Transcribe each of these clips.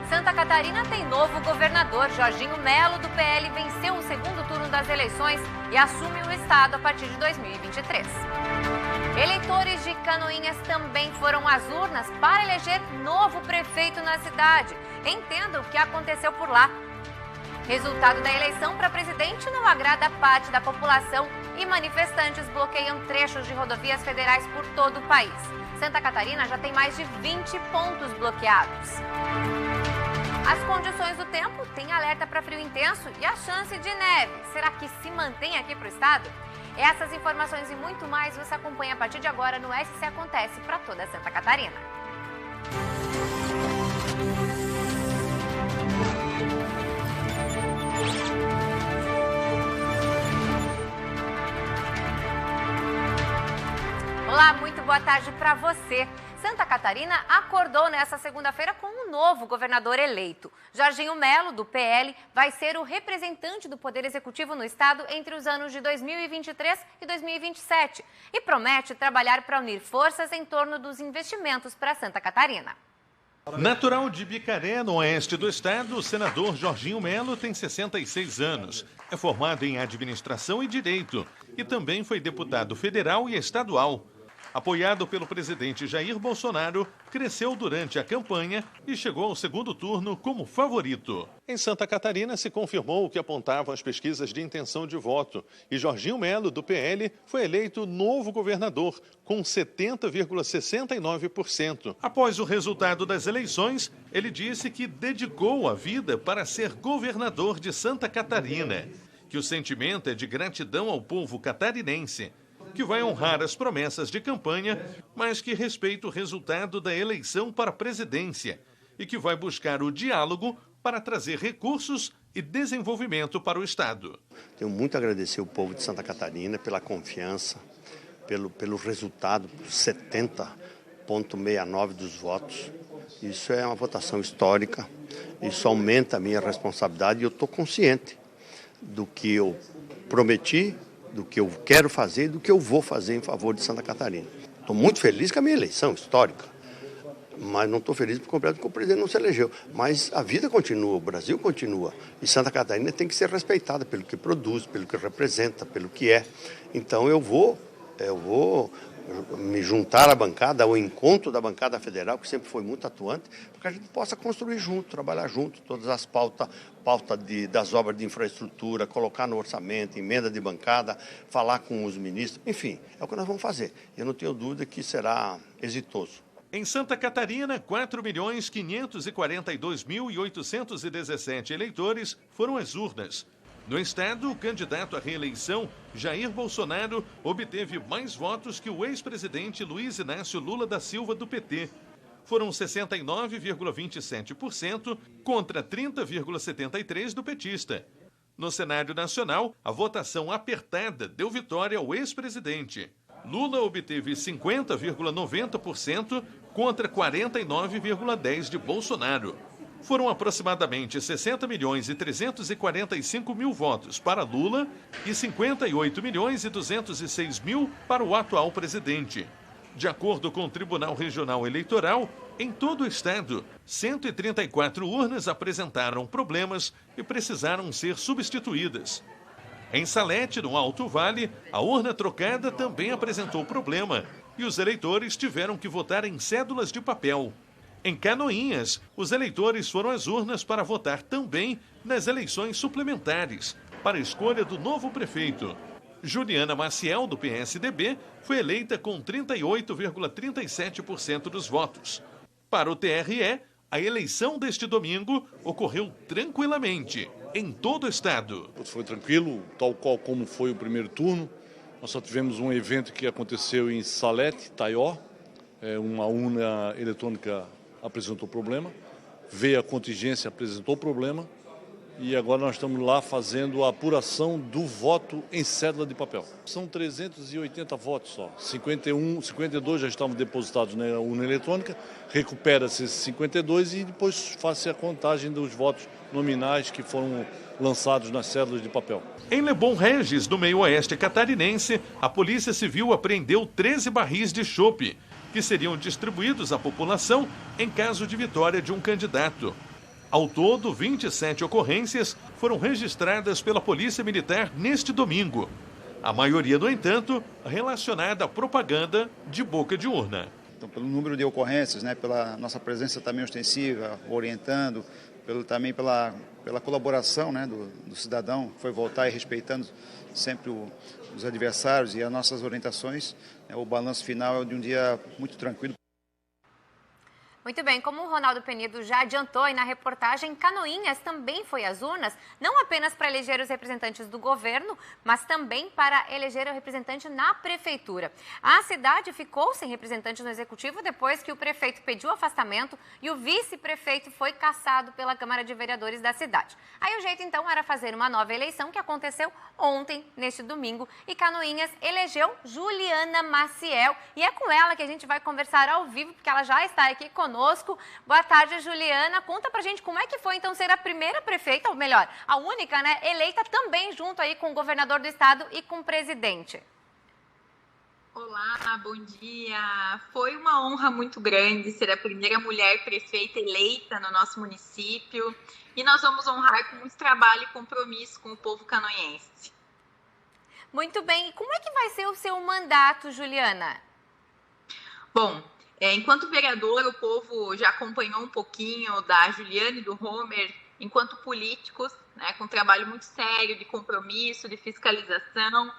Santa Catarina tem novo governador. Jorginho Melo, do PL, venceu o segundo turno das eleições e assume o estado a partir de 2023. Eleitores de Canoinhas também foram às urnas para eleger novo prefeito na cidade. Entenda o que aconteceu por lá. Resultado da eleição para presidente não agrada a parte da população e manifestantes bloqueiam trechos de rodovias federais por todo o país. Santa Catarina já tem mais de 20 pontos bloqueados. As condições do tempo têm alerta para frio intenso e a chance de neve. Será que se mantém aqui para o estado? Essas informações e muito mais você acompanha a partir de agora no SC Acontece para toda Santa Catarina. Olá, muito boa tarde para você. Santa Catarina acordou nesta segunda-feira com um novo governador eleito. Jorginho Melo, do PL, vai ser o representante do Poder Executivo no estado entre os anos de 2023 e 2027 e promete trabalhar para unir forças em torno dos investimentos para Santa Catarina. Natural de Bicaré, no oeste do estado, o senador Jorginho Melo tem 66 anos. É formado em administração e direito e também foi deputado federal e estadual. Apoiado pelo presidente Jair Bolsonaro, cresceu durante a campanha e chegou ao segundo turno como favorito. Em Santa Catarina se confirmou o que apontavam as pesquisas de intenção de voto e Jorginho Melo, do PL, foi eleito novo governador, com 70,69%. Após o resultado das eleições, ele disse que dedicou a vida para ser governador de Santa Catarina, que o sentimento é de gratidão ao povo catarinense, que vai honrar as promessas de campanha, mas que respeita o resultado da eleição para a presidência e que vai buscar o diálogo para trazer recursos e desenvolvimento para o estado. Tenho muito a agradecer ao povo de Santa Catarina pela confiança, pelo resultado, 70,69% dos votos. Isso é uma votação histórica, isso aumenta a minha responsabilidade e eu estou consciente do que eu prometi, do que eu quero fazer e do que eu vou fazer em favor de Santa Catarina. Estou muito feliz com a minha eleição histórica, mas não estou feliz por completo porque o presidente não se elegeu. Mas a vida continua, o Brasil continua e Santa Catarina tem que ser respeitada pelo que produz, pelo que representa, pelo que é. Então eu vou me juntar à bancada, ao encontro da bancada federal, que sempre foi muito atuante, para que a gente possa construir junto, trabalhar junto, todas as pautas das obras de infraestrutura, colocar no orçamento, emenda de bancada, falar com os ministros, enfim, é o que nós vamos fazer. Eu não tenho dúvida que será exitoso. Em Santa Catarina, 4.542.817 eleitores foram às urnas. No estado, o candidato à reeleição, Jair Bolsonaro, obteve mais votos que o ex-presidente Luiz Inácio Lula da Silva, do PT. Foram 69,27% contra 30,73% do petista. No cenário nacional, a votação apertada deu vitória ao ex-presidente. Lula obteve 50,90% contra 49,10% de Bolsonaro. Foram aproximadamente 60.345.000 votos para Lula e 58.206.000 para o atual presidente. De acordo com o Tribunal Regional Eleitoral, em todo o estado, 134 urnas apresentaram problemas e precisaram ser substituídas. Em Salete, no Alto Vale, a urna trocada também apresentou problema e os eleitores tiveram que votar em cédulas de papel. Em Canoinhas, os eleitores foram às urnas para votar também nas eleições suplementares para a escolha do novo prefeito. Juliana Maciel, do PSDB, foi eleita com 38,37% dos votos. Para o TRE, a eleição deste domingo ocorreu tranquilamente em todo o estado. Foi tranquilo, tal qual como foi o primeiro turno. Nós só tivemos um evento que aconteceu em Salete, Taió, uma urna eletrônica apresentou problema, veio a contingência, apresentou problema e agora nós estamos lá fazendo a apuração do voto em cédula de papel. São 380 votos só, 52 já estavam depositados na urna eletrônica, recupera-se esses 52 e depois faz-se a contagem dos votos nominais que foram lançados nas cédulas de papel. Em Lebon Regis, no meio-oeste catarinense, a Polícia Civil apreendeu 13 barris de chope, que seriam distribuídos à população em caso de vitória de um candidato. Ao todo, 27 ocorrências foram registradas pela Polícia Militar neste domingo. A maioria, no entanto, relacionada à propaganda de boca de urna. Então, pelo número de ocorrências, né, pela nossa presença também ostensiva, orientando, também pela colaboração, né, do cidadão, que foi votar e respeitando sempre os adversários e as nossas orientações, o balanço final é de um dia muito tranquilo. Muito bem, como o Ronaldo Penido já adiantou aí na reportagem, Canoinhas também foi às urnas, não apenas para eleger os representantes do governo, mas também para eleger o representante na prefeitura. A cidade ficou sem representante no executivo depois que o prefeito pediu afastamento e o vice-prefeito foi cassado pela Câmara de Vereadores da cidade. Aí o jeito então era fazer uma nova eleição que aconteceu ontem, neste domingo, e Canoinhas elegeu Juliana Maciel e é com ela que a gente vai conversar ao vivo, porque ela já está aqui conosco. Boa tarde, Juliana. Conta pra gente como é que foi, então, ser a primeira prefeita, ou melhor, a única, né, eleita também junto aí com o governador do estado e com o presidente. Olá, bom dia. Foi uma honra muito grande ser a primeira mulher prefeita eleita no nosso município e nós vamos honrar com muito trabalho e compromisso com o povo canoense. Muito bem. E como é que vai ser o seu mandato, Juliana? Bom, enquanto vereadora, o povo já acompanhou um pouquinho da Juliana e do Homer enquanto políticos, né, com um trabalho muito sério de compromisso, de fiscalização.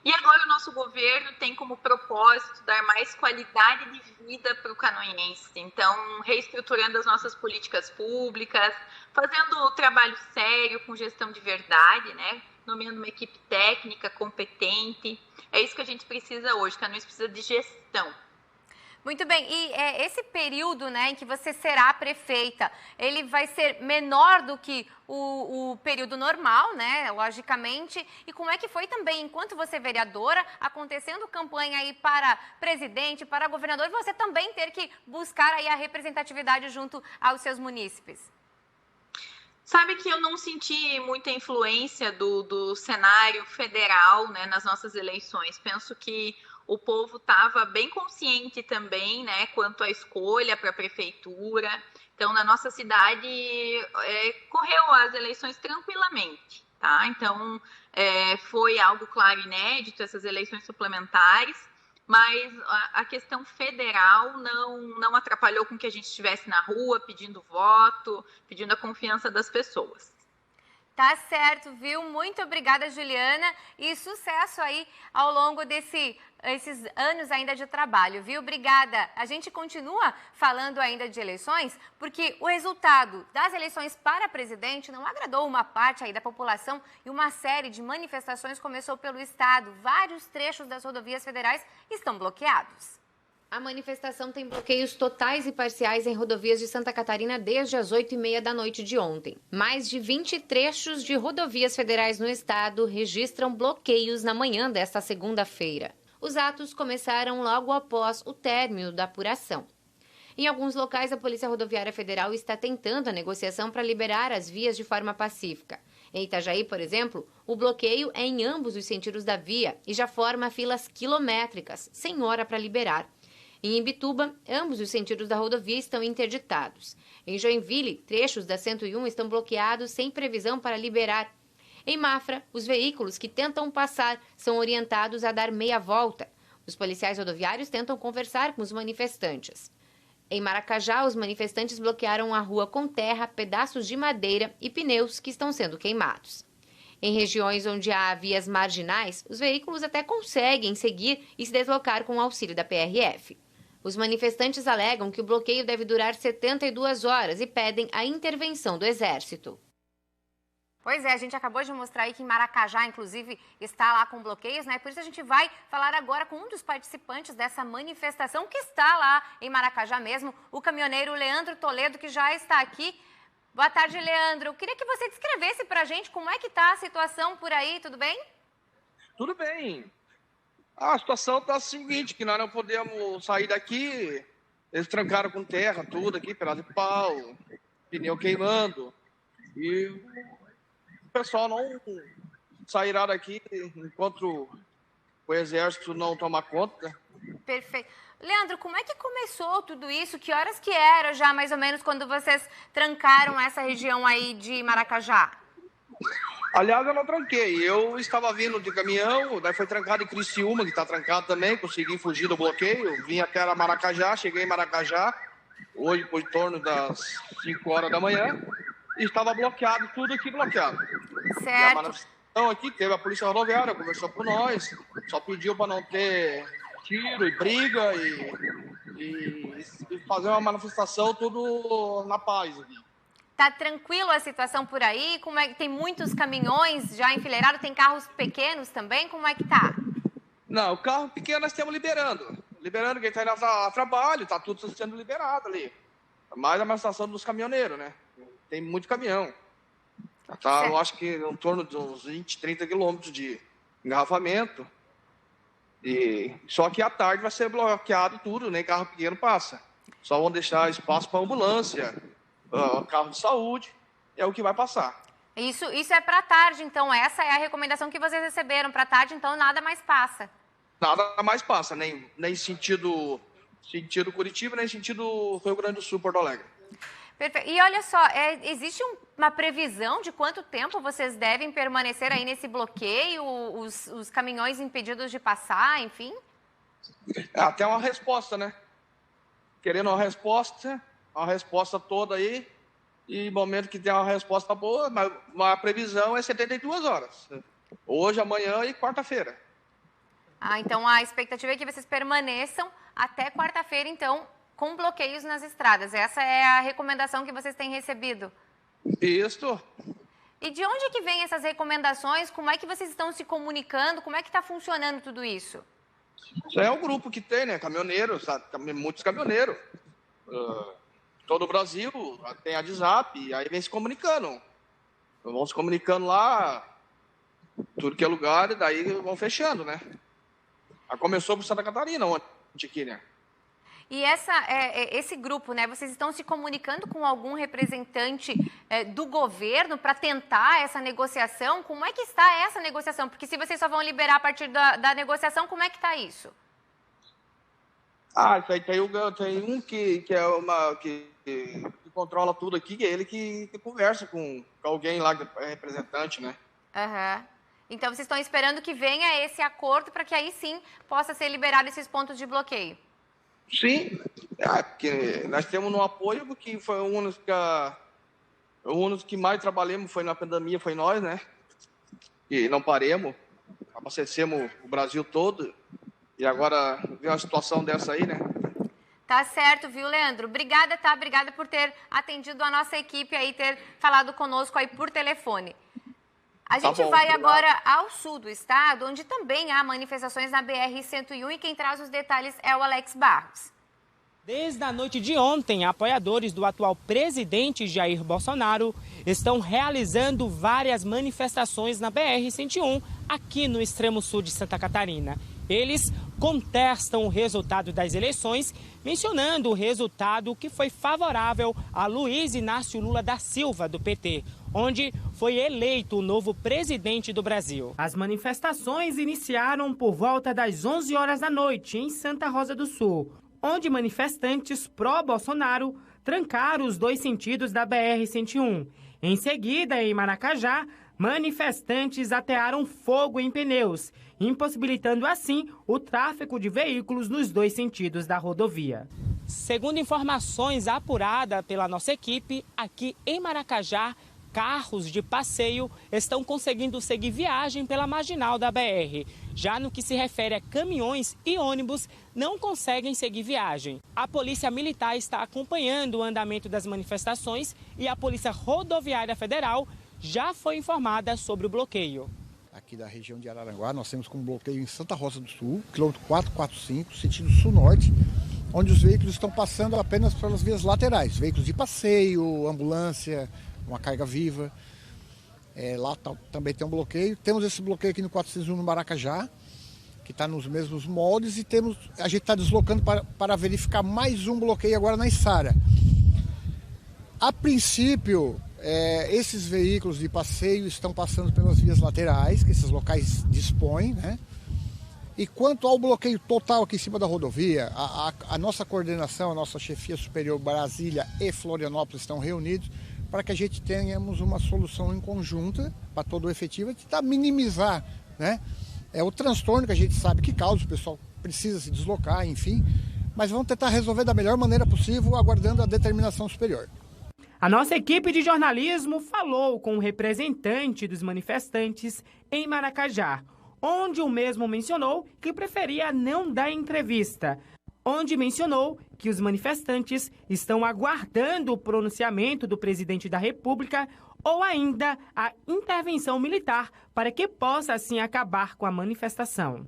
E agora o nosso governo tem como propósito dar mais qualidade de vida para o canoense. Então, reestruturando as nossas políticas públicas, fazendo o trabalho sério, com gestão de verdade, né, nomeando uma equipe técnica, competente. É isso que a gente precisa hoje, Canoense precisa de gestão. Muito bem, e esse período, né, em que você será prefeita, ele vai ser menor do que o período normal, né, logicamente, e como é que foi também, enquanto você é vereadora, acontecendo campanha aí para presidente, para governador, você também ter que buscar aí a representatividade junto aos seus munícipes? Sabe que eu não senti muita influência do cenário federal, né, nas nossas eleições. Penso que o povo estava bem consciente também, né, quanto à escolha para a prefeitura. Então, na nossa cidade, correu as eleições tranquilamente, tá? Então, foi algo, claro, inédito, essas eleições suplementares, mas a questão federal não atrapalhou com que a gente estivesse na rua pedindo voto, pedindo a confiança das pessoas. Tá certo, viu? Muito obrigada, Juliana, e sucesso aí ao longo esses anos ainda de trabalho, viu? Obrigada. A gente continua falando ainda de eleições, porque o resultado das eleições para presidente não agradou uma parte aí da população e uma série de manifestações começou pelo estado. Vários trechos das rodovias federais estão bloqueados. A manifestação tem bloqueios totais e parciais em rodovias de Santa Catarina desde as 8h30 da noite de ontem. Mais de 20 trechos de rodovias federais no estado registram bloqueios na manhã desta segunda-feira. Os atos começaram logo após o término da apuração. Em alguns locais, a Polícia Rodoviária Federal está tentando a negociação para liberar as vias de forma pacífica. Em Itajaí, por exemplo, o bloqueio é em ambos os sentidos da via e já forma filas quilométricas, sem hora para liberar. Em Imbituba, ambos os sentidos da rodovia estão interditados. Em Joinville, trechos da 101 estão bloqueados sem previsão para liberar. Em Mafra, os veículos que tentam passar são orientados a dar meia volta. Os policiais rodoviários tentam conversar com os manifestantes. Em Maracajá, os manifestantes bloquearam a rua com terra, pedaços de madeira e pneus que estão sendo queimados. Em regiões onde há vias marginais, os veículos até conseguem seguir e se deslocar com o auxílio da PRF. Os manifestantes alegam que o bloqueio deve durar 72 horas e pedem a intervenção do Exército. Pois é, a gente acabou de mostrar aí que em Maracajá, inclusive, está lá com bloqueios, né? Por isso a gente vai falar agora com um dos participantes dessa manifestação que está lá em Maracajá mesmo, o caminhoneiro Leandro Toledo, que já está aqui. Boa tarde, Leandro. Eu queria que você descrevesse para a gente como é que está a situação por aí, tudo bem? Tudo bem. A situação está a seguinte, que nós não podemos sair daqui, eles trancaram com terra tudo aqui, pedaço de pau, pneu queimando, e o pessoal não sairá daqui enquanto o exército não tomar conta. Perfeito. Leandro, como é que começou tudo isso? Que horas que era já, mais ou menos, quando vocês trancaram essa região aí de Maracajá? Aliás, eu não tranquei. Eu estava vindo de caminhão, daí foi trancado em Criciúma, que está trancado também, consegui fugir do bloqueio. Vim até Maracajá, cheguei em Maracajá, hoje por torno das 5 horas da manhã, e estava bloqueado, tudo aqui bloqueado. Certo. Então aqui teve a polícia rodoviária, conversou com nós, só pediu para não ter tiro e briga e fazer uma manifestação tudo na paz aqui. Tá tranquilo a situação por aí? Como é que tem muitos caminhões já enfileirados? Tem carros pequenos também? Como é que tá? Não, o carro pequeno nós estamos liberando. Liberando quem está indo a trabalho, tá tudo sendo liberado ali. Mais a manifestação dos caminhoneiros, né? Tem muito caminhão. Tá, eu acho que em torno de uns 20, 30 quilômetros de engarrafamento. E só que à tarde vai ser bloqueado tudo, nem carro pequeno passa. Só vão deixar espaço para ambulância, carro de saúde, é o que vai passar. Isso é para tarde, então essa é a recomendação que vocês receberam. Para tarde, então nada mais passa. Nada mais passa, nem sentido Curitiba, nem sentido Rio Grande do Sul, Porto Alegre. Perfeito. E olha só, existe uma previsão de quanto tempo vocês devem permanecer aí nesse bloqueio, os caminhões impedidos de passar, enfim? Até uma resposta, né? Querendo uma resposta toda aí, e no momento que tem uma resposta boa, mas a previsão é 72 horas. Hoje, amanhã e quarta-feira. Então a expectativa é que vocês permaneçam até quarta-feira, então, com bloqueios nas estradas. Essa é a recomendação que vocês têm recebido? Isso. E de onde que vem essas recomendações? Como é que vocês estão se comunicando? Como é que está funcionando tudo isso? Isso é o grupo que tem, né? Caminhoneiros, muitos caminhoneiros. Todo o Brasil tem a WhatsApp, e aí vem se comunicando. Vão se comunicando lá, tudo que é lugar, e daí vão fechando, né? Começou por Santa Catarina ontem aqui, né? E esse grupo, né, vocês estão se comunicando com algum representante do governo para tentar essa negociação? Como é que está essa negociação? Porque se vocês só vão liberar a partir da negociação, como é que está isso? Tem um que controla tudo aqui, que é ele que conversa com alguém lá, que é representante, né? Então vocês estão esperando que venha esse acordo para que aí sim possa ser liberado esses pontos de bloqueio? Sim, porque nós temos um apoio, porque foi um dos que mais trabalhamos, foi na pandemia, foi nós, né? E não paremos, abastecemos o Brasil todo, e agora vem uma situação dessa aí, né? Tá certo, viu, Leandro? Obrigada, tá? Obrigada por ter atendido a nossa equipe aí, ter falado conosco aí por telefone. A gente vai agora ao sul do estado, onde também há manifestações na BR-101 e quem traz os detalhes é o Alex Barros. Desde a noite de ontem, apoiadores do atual presidente Jair Bolsonaro estão realizando várias manifestações na BR-101 aqui no extremo sul de Santa Catarina. Eles contestam o resultado das eleições, mencionando o resultado que foi favorável a Luiz Inácio Lula da Silva, do PT, onde foi eleito o novo presidente do Brasil. As manifestações iniciaram por volta das 11 horas da noite em Santa Rosa do Sul, onde manifestantes pró-Bolsonaro trancaram os dois sentidos da BR-101. Em seguida, em Maracajá, manifestantes atearam fogo em pneus, impossibilitando assim o tráfego de veículos nos dois sentidos da rodovia. Segundo informações apuradas pela nossa equipe, aqui em Maracajá, carros de passeio estão conseguindo seguir viagem pela marginal da BR. Já no que se refere a caminhões e ônibus, não conseguem seguir viagem. A Polícia Militar está acompanhando o andamento das manifestações e a Polícia Rodoviária Federal já foi informada sobre o bloqueio. Aqui da região de Araranguá, nós temos como bloqueio em Santa Rosa do Sul, quilômetro 445, sentido sul-norte, onde os veículos estão passando apenas pelas vias laterais. Veículos de passeio, ambulância, uma carga viva. Lá também tem um bloqueio. Temos esse bloqueio aqui no 401 no Maracajá, que está nos mesmos moldes, e a gente está deslocando para verificar mais um bloqueio agora na Içara. A princípio, esses veículos de passeio estão passando pelas vias laterais, que esses locais dispõem, né? E quanto ao bloqueio total aqui em cima da rodovia, a nossa coordenação, a nossa chefia superior Brasília e Florianópolis estão reunidos para que a gente tenhamos uma solução em conjunta para todo o efetivo, tentar minimizar, né, o transtorno que a gente sabe que causa, o pessoal precisa se deslocar, enfim, mas vamos tentar resolver da melhor maneira possível, aguardando a determinação superior. A nossa equipe de jornalismo falou com o representante dos manifestantes em Maracajá, onde o mesmo mencionou que preferia não dar entrevista, onde mencionou que os manifestantes estão aguardando o pronunciamento do presidente da República ou ainda a intervenção militar para que possa assim acabar com a manifestação.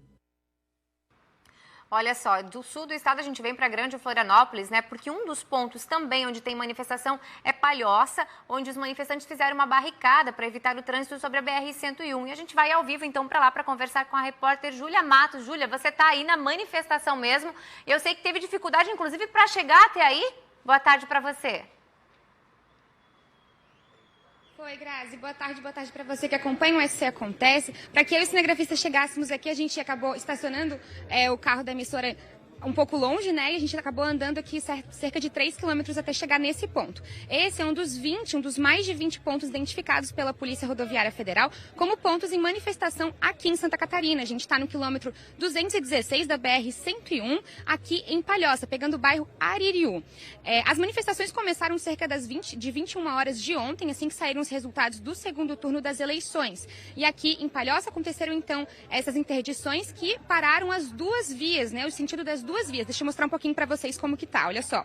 Olha só, do sul do estado a gente vem para Grande Florianópolis, né? Porque um dos pontos também onde tem manifestação é Palhoça, onde os manifestantes fizeram uma barricada para evitar o trânsito sobre a BR-101. E a gente vai ao vivo então para lá para conversar com a repórter Júlia Matos. Júlia, você está aí na manifestação mesmo. Eu sei que teve dificuldade, inclusive, para chegar até aí. Boa tarde para você. Oi, Grazi. Boa tarde para você que acompanha o SC Acontece. Para que eu e o cinegrafista chegássemos aqui, a gente acabou estacionando o carro da emissora um pouco longe, né? E a gente acabou andando aqui cerca de 3 quilômetros até chegar nesse ponto. Esse é um dos mais de 20 pontos identificados pela Polícia Rodoviária Federal como pontos em manifestação aqui em Santa Catarina. A gente está no quilômetro 216 da BR-101, aqui em Palhoça, pegando o bairro Aririú. As manifestações começaram cerca de 21 horas de ontem, assim que saíram os resultados do segundo turno das eleições. E aqui em Palhoça aconteceram, então, essas interdições que pararam as duas vias, né? O sentido das duas vias. Deixa eu mostrar um pouquinho para vocês como que tá, olha só.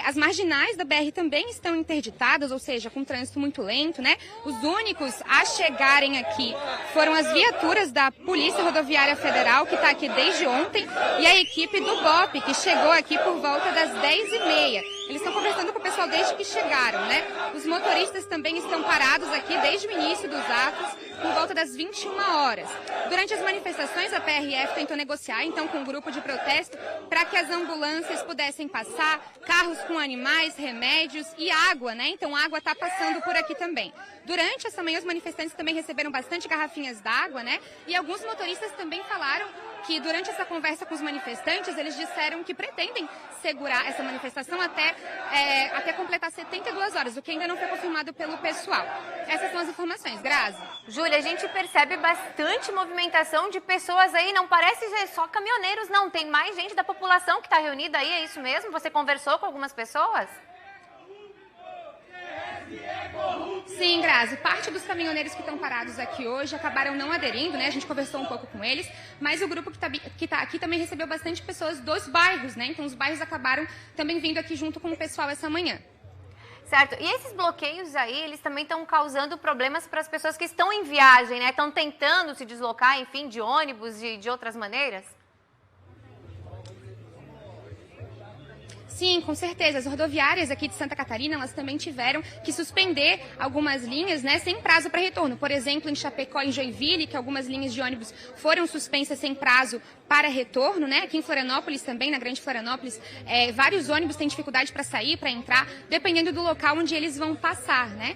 As marginais da BR também estão interditadas, ou seja, com trânsito muito lento, né? Os únicos a chegarem aqui foram as viaturas da Polícia Rodoviária Federal, que está aqui desde ontem, e a equipe do BOP, que chegou aqui por volta das 10h30. Eles estão conversando com o pessoal desde que chegaram, né? Os motoristas também estão parados aqui desde o início dos atos, por volta das 21 horas. Durante as manifestações, a PRF tentou negociar, então, com um grupo de protesto para que as ambulâncias pudessem passar, carros com animais, remédios e água, né? Então, a água está passando por aqui também. Durante essa manhã, os manifestantes também receberam bastante garrafinhas d'água, né? E alguns motoristas também falaram que durante essa conversa com os manifestantes, eles disseram que pretendem segurar essa manifestação até completar 72 horas, o que ainda não foi confirmado pelo pessoal. Essas são as informações. Grazi. Júlia, a gente percebe bastante movimentação de pessoas aí, não parece ser só caminhoneiros, não. Tem mais gente da população que está reunida aí, é isso mesmo? Você conversou com algumas pessoas? Sim, Grazi, parte dos caminhoneiros que estão parados aqui hoje acabaram não aderindo, né? A gente conversou um pouco com eles, mas o grupo que tá aqui também recebeu bastante pessoas dos bairros, né? Então os bairros acabaram também vindo aqui junto com o pessoal essa manhã. Certo. E esses bloqueios aí, eles também estão causando problemas para as pessoas que estão em viagem, né? Estão tentando se deslocar, enfim, de ônibus e de outras maneiras? Sim, com certeza. As rodoviárias aqui de Santa Catarina, elas também tiveram que suspender algumas linhas, né, sem prazo para retorno. Por exemplo, em Chapecó e em Joinville, que algumas linhas de ônibus foram suspensas sem prazo para retorno, né? Aqui em Florianópolis também, na Grande Florianópolis, vários ônibus têm dificuldade para sair, para entrar, dependendo do local onde eles vão passar, né?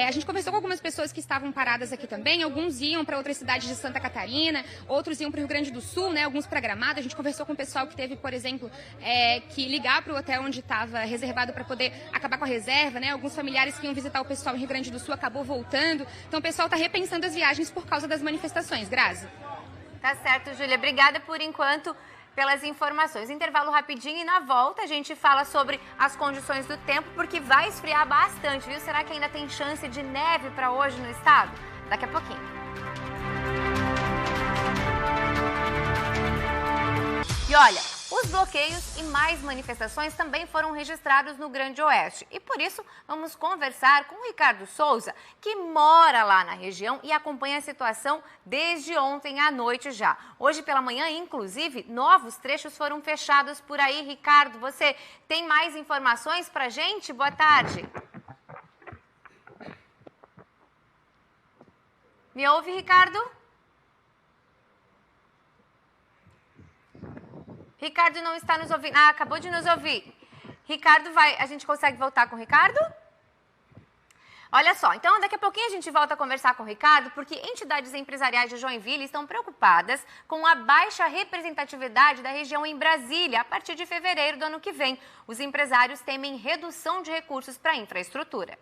A gente conversou com algumas pessoas que estavam paradas aqui também, alguns iam para outras cidades de Santa Catarina, outros iam para o Rio Grande do Sul, né? Alguns para Gramado. A gente conversou com o pessoal que teve, por exemplo, que ligar para o hotel onde estava reservado para poder acabar com a reserva, né? Alguns familiares que iam visitar o pessoal em Rio Grande do Sul acabou voltando. Então o pessoal está repensando as viagens por causa das manifestações. Grazi. Tá certo, Júlia. Obrigada por enquanto pelas informações. Intervalo rapidinho e na volta a gente fala sobre as condições do tempo, porque vai esfriar bastante, viu? Será que ainda tem chance de neve para hoje no estado? Daqui a pouquinho. E olha, os bloqueios e mais manifestações também foram registrados no Grande Oeste. E por isso, vamos conversar com o Ricardo Souza, que mora lá na região e acompanha a situação desde ontem à noite já. Hoje pela manhã, inclusive, novos trechos foram fechados por aí. Ricardo, você tem mais informações pra gente? Boa tarde. Me ouve, Ricardo? Ricardo não está nos ouvindo. Ah, acabou de nos ouvir. Ricardo vai... A gente consegue voltar com o Ricardo? Olha só, então daqui a pouquinho a gente volta a conversar com o Ricardo, porque entidades empresariais de Joinville estão preocupadas com a baixa representatividade da região em Brasília a partir de fevereiro do ano que vem. Os empresários temem redução de recursos para a infraestrutura.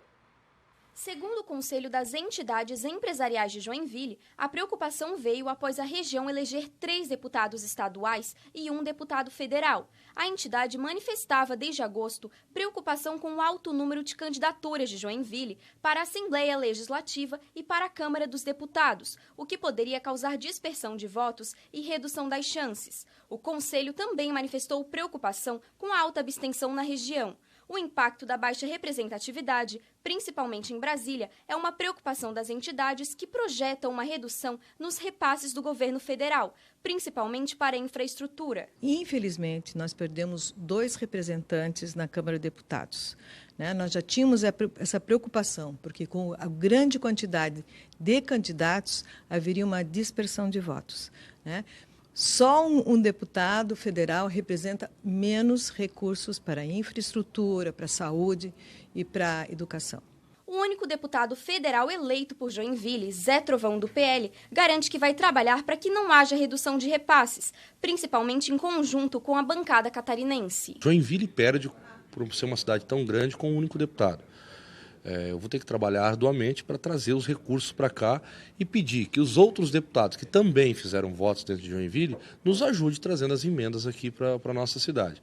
Segundo o Conselho das Entidades Empresariais de Joinville, a preocupação veio após a região eleger 3 deputados estaduais e 1 deputado federal. A entidade manifestava desde agosto preocupação com o alto número de candidaturas de Joinville para a Assembleia Legislativa e para a Câmara dos Deputados, o que poderia causar dispersão de votos e redução das chances. O Conselho também manifestou preocupação com a alta abstenção na região. O impacto da baixa representatividade, principalmente em Brasília, é uma preocupação das entidades que projetam uma redução nos repasses do governo federal, principalmente para a infraestrutura. Infelizmente, nós perdemos 2 representantes na Câmara de Deputados. Nós já tínhamos essa preocupação, porque com a grande quantidade de candidatos, haveria uma dispersão de votos. Só um deputado federal representa menos recursos para a infraestrutura, para a saúde e para a educação. O único deputado federal eleito por Joinville, Zé Trovão, do PL, garante que vai trabalhar para que não haja redução de repasses, principalmente em conjunto com a bancada catarinense. Joinville perde por ser uma cidade tão grande com um único deputado. Eu vou ter que trabalhar arduamente para trazer os recursos para cá e pedir que os outros deputados que também fizeram votos dentro de Joinville nos ajudem trazendo as emendas aqui para a nossa cidade.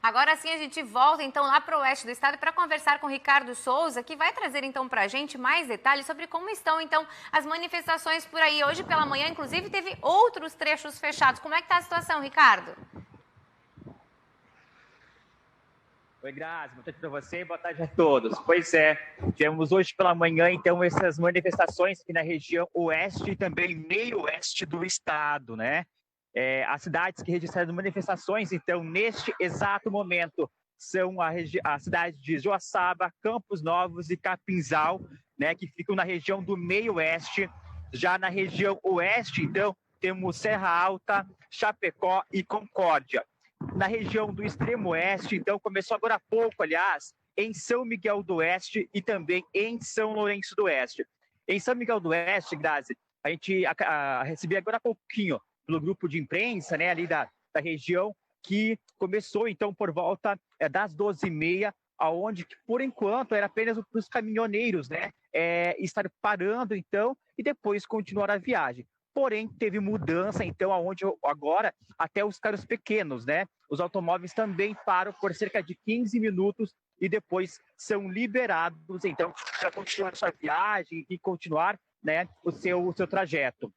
Agora sim a gente volta então lá para o oeste do estado para conversar com o Ricardo Souza, que vai trazer então para a gente mais detalhes sobre como estão então as manifestações por aí. Hoje pela manhã, inclusive, teve outros trechos fechados. Como é que está a situação, Ricardo? Oi, Grazi, boa tarde para você e boa tarde a todos. Pois é, tivemos hoje pela manhã, então, essas manifestações aqui na região oeste e também meio oeste do estado, né? As cidades que registraram manifestações, então, neste exato momento, são a cidade de Joaçaba, Campos Novos e Capinzal, né, que ficam na região do meio oeste. Já na região oeste, então, temos Serra Alta, Chapecó e Concórdia. Na região do extremo oeste, então, começou agora há pouco, aliás, em São Miguel do Oeste e também em São Lourenço do Oeste. Em São Miguel do Oeste, Grazi, a gente recebeu agora há pouquinho pelo grupo de imprensa, né, ali da região, que começou, então, por volta das 12h30, aonde, por enquanto, era apenas para os caminhoneiros, né, estar parando, então, e depois continuar a viagem. Porém, teve mudança, então, aonde agora até os carros pequenos, né? Os automóveis também param por cerca de 15 minutos e depois são liberados, então, para continuar sua viagem e continuar, né, o seu trajeto.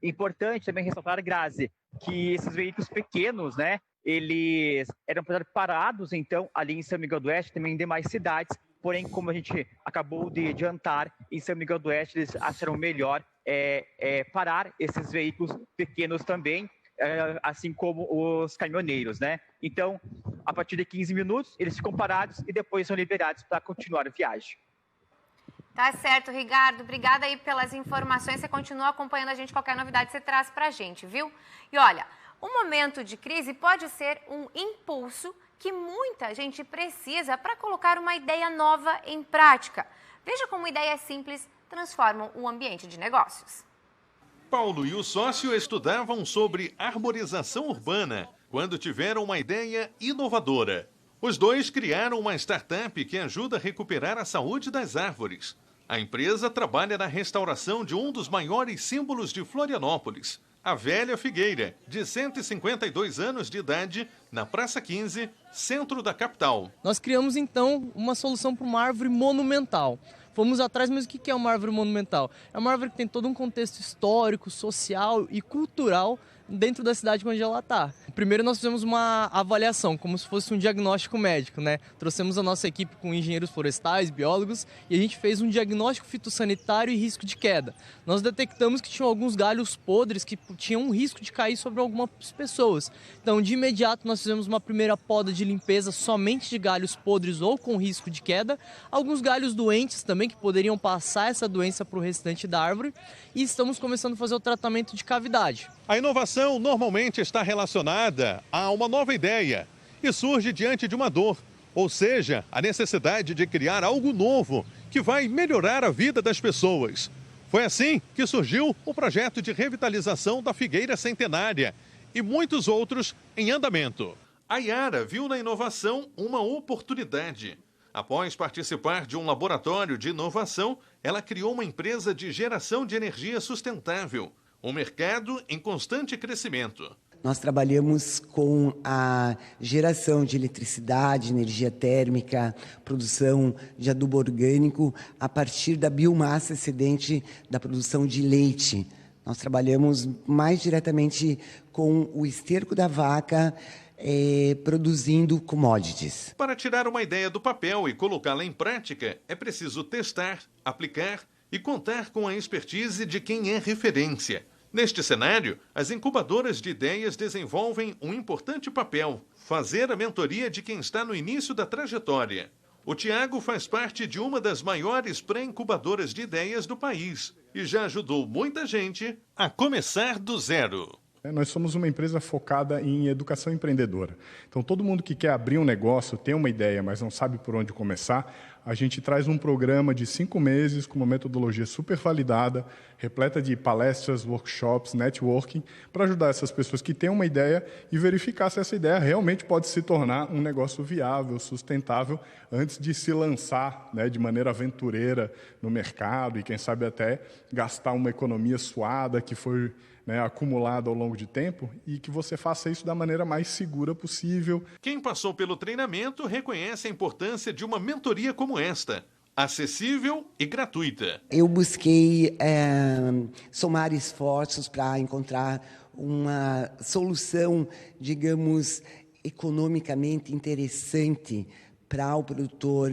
Importante também ressaltar, Grazi, que esses veículos pequenos, né, eles eram parados, então, ali em São Miguel do Oeste, também em demais cidades. Porém, como a gente acabou de adiantar, em São Miguel do Oeste eles acharam melhor parar esses veículos pequenos também, assim como os caminhoneiros, né? Então, a partir de 15 minutos, eles ficam parados e depois são liberados para continuar a viagem. Tá certo, Ricardo. Obrigada aí pelas informações. Você continua acompanhando a gente, qualquer novidade você traz pra gente, viu? E olha, o momento de crise pode ser um impulso que muita gente precisa para colocar uma ideia nova em prática. Veja como ideias simples transformam o ambiente de negócios. Paulo e o sócio estudavam sobre arborização urbana quando tiveram uma ideia inovadora. Os dois criaram uma startup que ajuda a recuperar a saúde das árvores. A empresa trabalha na restauração de um dos maiores símbolos de Florianópolis, a Velha Figueira, de 152 anos de idade, na Praça 15, centro da capital. Nós criamos, então, uma solução para uma árvore monumental. Fomos atrás, mas o que é uma árvore monumental? É uma árvore que tem todo um contexto histórico, social e cultural dentro da cidade onde ela está. Primeiro nós fizemos uma avaliação, como se fosse um diagnóstico médico, né? Trouxemos a nossa equipe com engenheiros florestais, biólogos, e a gente fez um diagnóstico fitossanitário e risco de queda. Nós detectamos que tinham alguns galhos podres que tinham um risco de cair sobre algumas pessoas. Então, de imediato, nós fizemos uma primeira poda de limpeza somente de galhos podres ou com risco de queda, alguns galhos doentes também que poderiam passar essa doença para o restante da árvore, e estamos começando a fazer o tratamento de cavidade. A inovação normalmente está relacionada a uma nova ideia e surge diante de uma dor. Ou seja, a necessidade de criar algo novo que vai melhorar a vida das pessoas. Foi assim que surgiu o projeto de revitalização da Figueira Centenária e muitos outros em andamento. A Yara viu na inovação uma oportunidade. Após participar de um laboratório de inovação, ela criou uma empresa de geração de energia sustentável, um mercado em constante crescimento. Nós trabalhamos com a geração de eletricidade, energia térmica, produção de adubo orgânico a partir da biomassa excedente da produção de leite. Nós trabalhamos mais diretamente com o esterco da vaca, produzindo commodities. Para tirar uma ideia do papel e colocá-la em prática, é preciso testar, aplicar e contar com a expertise de quem é referência. Neste cenário, as incubadoras de ideias desenvolvem um importante papel: fazer a mentoria de quem está no início da trajetória. O Tiago faz parte de uma das maiores pré-incubadoras de ideias do país e já ajudou muita gente a começar do zero. Nós somos uma empresa focada em educação empreendedora. Então, todo mundo que quer abrir um negócio, tem uma ideia, mas não sabe por onde começar, a gente traz um programa de 5 meses com uma metodologia super validada, repleta de palestras, workshops, networking, para ajudar essas pessoas que têm uma ideia e verificar se essa ideia realmente pode se tornar um negócio viável, sustentável, antes de se lançar, né, de maneira aventureira no mercado e, quem sabe, até gastar uma economia suada que foi, né, acumulada ao longo de tempo, e que você faça isso da maneira mais segura possível. Quem passou pelo treinamento reconhece a importância de uma mentoria como esta, acessível e gratuita. Eu busquei somar esforços para encontrar uma solução, digamos, economicamente interessante para o produtor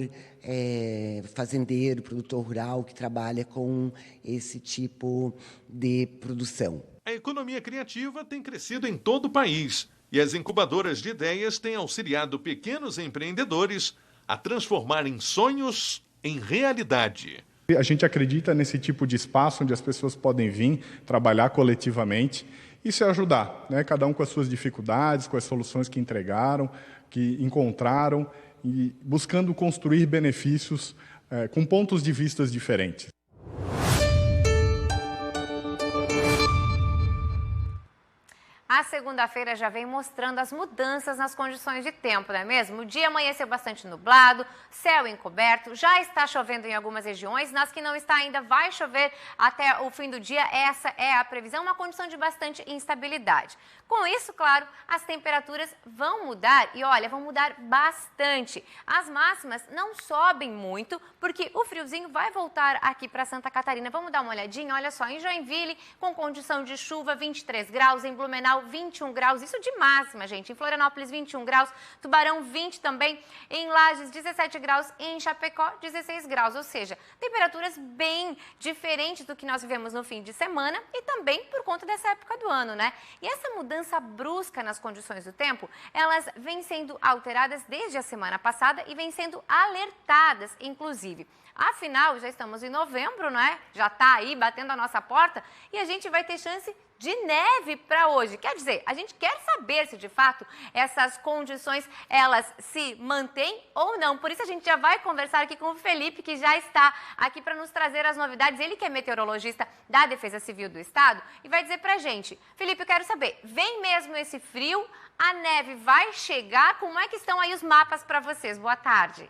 fazendeiro, produtor rural que trabalha com esse tipo de produção. A economia criativa tem crescido em todo o país e as incubadoras de ideias têm auxiliado pequenos empreendedores a transformarem sonhos em realidade. A gente acredita nesse tipo de espaço onde as pessoas podem vir trabalhar coletivamente e se ajudar, né? Cada um com as suas dificuldades, com as soluções que entregaram, que encontraram, e buscando construir benefícios com pontos de vista diferentes. A segunda-feira já vem mostrando as mudanças nas condições de tempo, não é mesmo? O dia amanheceu bastante nublado, céu encoberto, já está chovendo em algumas regiões, nas que não está ainda vai chover até o fim do dia, essa é a previsão, uma condição de bastante instabilidade. Com isso, claro, as temperaturas vão mudar e olha, vão mudar bastante. As máximas não sobem muito, porque o friozinho vai voltar aqui para Santa Catarina. Vamos dar uma olhadinha, olha só, em Joinville, com condição de chuva, 23 graus, em Blumenau, 21 graus, isso de máxima, gente. Em Florianópolis, 21 graus, Tubarão, 20 também, em Lages, 17 graus, e em Chapecó, 16 graus. Ou seja, temperaturas bem diferentes do que nós vivemos no fim de semana e também por conta dessa época do ano, né? E essa mudança brusca nas condições do tempo, elas vêm sendo alteradas desde a semana passada e vêm sendo alertadas, inclusive. Afinal, já estamos em novembro, não é? Já está aí batendo a nossa porta e a gente vai ter chance de neve para hoje. Quer dizer, a gente quer saber se de fato essas condições elas se mantêm ou não. Por isso a gente já vai conversar aqui com o Felipe, que já está aqui para nos trazer as novidades. Ele que é meteorologista da Defesa Civil do Estado e vai dizer pra gente. Felipe, eu quero saber, vem mesmo esse frio? A neve vai chegar? Como é que estão aí os mapas para vocês? Boa tarde.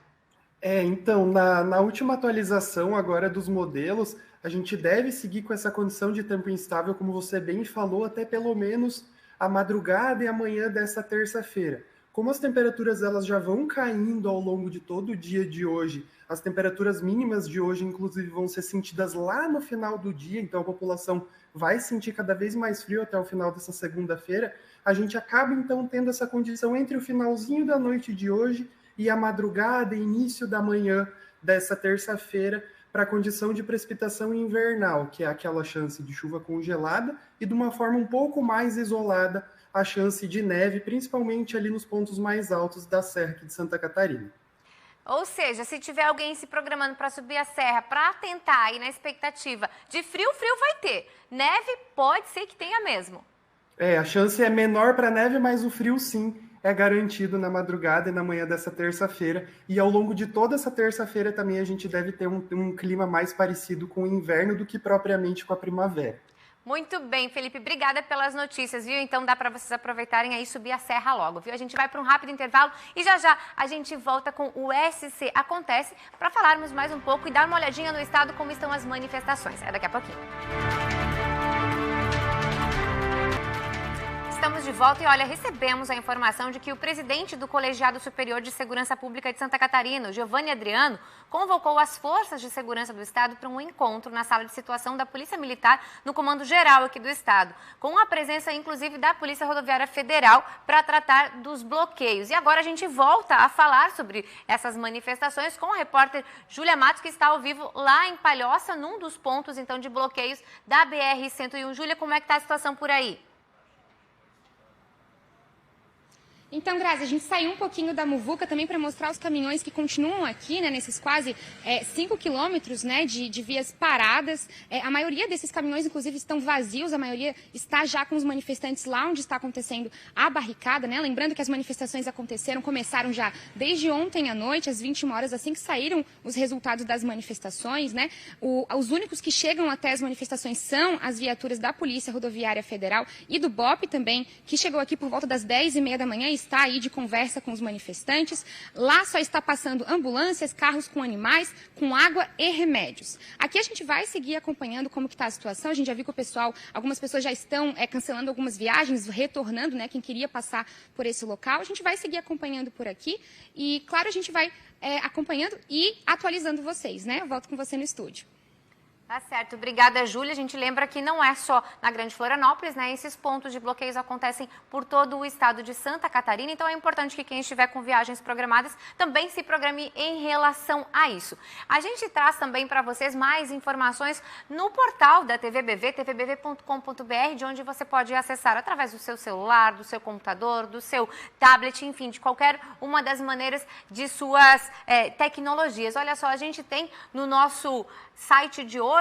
Então, na última atualização agora dos modelos, a gente deve seguir com essa condição de tempo instável, como você bem falou, até pelo menos a madrugada e amanhã dessa terça-feira. Como as temperaturas elas já vão caindo ao longo de todo o dia de hoje, as temperaturas mínimas de hoje, inclusive, vão ser sentidas lá no final do dia, então a população vai sentir cada vez mais frio até o final dessa segunda-feira, a gente acaba, então, tendo essa condição entre o finalzinho da noite de hoje e a madrugada e início da manhã dessa terça-feira para a condição de precipitação invernal, que é aquela chance de chuva congelada e de uma forma um pouco mais isolada a chance de neve, principalmente ali nos pontos mais altos da Serra aqui de Santa Catarina. Ou seja, se tiver alguém se programando para subir a serra, para tentar ir na expectativa de frio, frio vai ter. Neve pode ser que tenha mesmo. A chance é menor para neve, mas o frio sim é garantido na madrugada e na manhã dessa terça-feira. E ao longo de toda essa terça-feira também a gente deve ter um clima mais parecido com o inverno do que propriamente com a primavera. Muito bem, Felipe, obrigada pelas notícias, viu? Então dá para vocês aproveitarem aí e subir a serra logo, viu? A gente vai para um rápido intervalo e já a gente volta com o SC Acontece para falarmos mais um pouco e dar uma olhadinha no estado como estão as manifestações. É daqui a pouquinho. Estamos de volta e, olha, recebemos a informação de que o presidente do Colegiado Superior de Segurança Pública de Santa Catarina, Giovanni Adriano, convocou as forças de segurança do estado para um encontro na sala de situação da Polícia Militar no Comando Geral aqui do estado, com a presença, inclusive, da Polícia Rodoviária Federal para tratar dos bloqueios. E agora a gente volta a falar sobre essas manifestações com a repórter Júlia Matos, que está ao vivo lá em Palhoça, num dos pontos, então, de bloqueios da BR-101. Júlia, como é que está a situação por aí? Então, Grazi, a gente saiu um pouquinho da muvuca também para mostrar os caminhões que continuam aqui, né, nesses quase 5 quilômetros, né, de vias paradas. A maioria desses caminhões, inclusive, estão vazios, a maioria está já com os manifestantes lá onde está acontecendo a barricada, né? Lembrando que as manifestações começaram já desde ontem à noite, às 21 horas, assim que saíram os resultados das manifestações, né? Os únicos que chegam até as manifestações são as viaturas da Polícia Rodoviária Federal e do BOP também, que chegou aqui por volta das 10h30 da manhã está aí de conversa com os manifestantes. Lá só está passando ambulâncias, carros com animais, com água e remédios. Aqui a gente vai seguir acompanhando como que está a situação. A gente já viu que algumas pessoas já estão cancelando algumas viagens, retornando, né, quem queria passar por esse local. A gente vai seguir acompanhando por aqui e, claro, a gente vai acompanhando e atualizando vocês, né? Eu volto com você no estúdio. Tá certo, obrigada, Júlia. A gente lembra que não é só na Grande Florianópolis, né? Esses pontos de bloqueios acontecem por todo o estado de Santa Catarina, então é importante que quem estiver com viagens programadas também se programe em relação a isso. A gente traz também para vocês mais informações no portal da TVBV, tvbv.com.br, de onde você pode acessar através do seu celular, do seu computador, do seu tablet, enfim, de qualquer uma das maneiras de suas tecnologias. Olha só, a gente tem no nosso site de hoje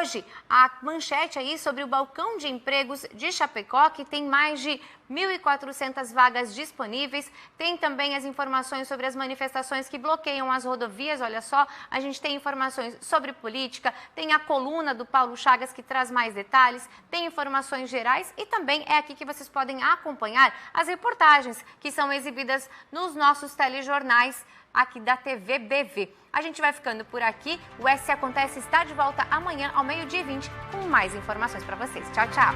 a manchete aí sobre o balcão de empregos de Chapecó, que tem mais de 1.400 vagas disponíveis. Tem também as informações sobre as manifestações que bloqueiam as rodovias. Olha só, a gente tem informações sobre política, tem a coluna do Paulo Chagas que traz mais detalhes, tem informações gerais e também é aqui que vocês podem acompanhar as reportagens que são exibidas nos nossos telejornais aqui da TVBV. A gente vai ficando por aqui. O SC Acontece está de volta amanhã ao 12h20 com mais informações para vocês. Tchau, tchau.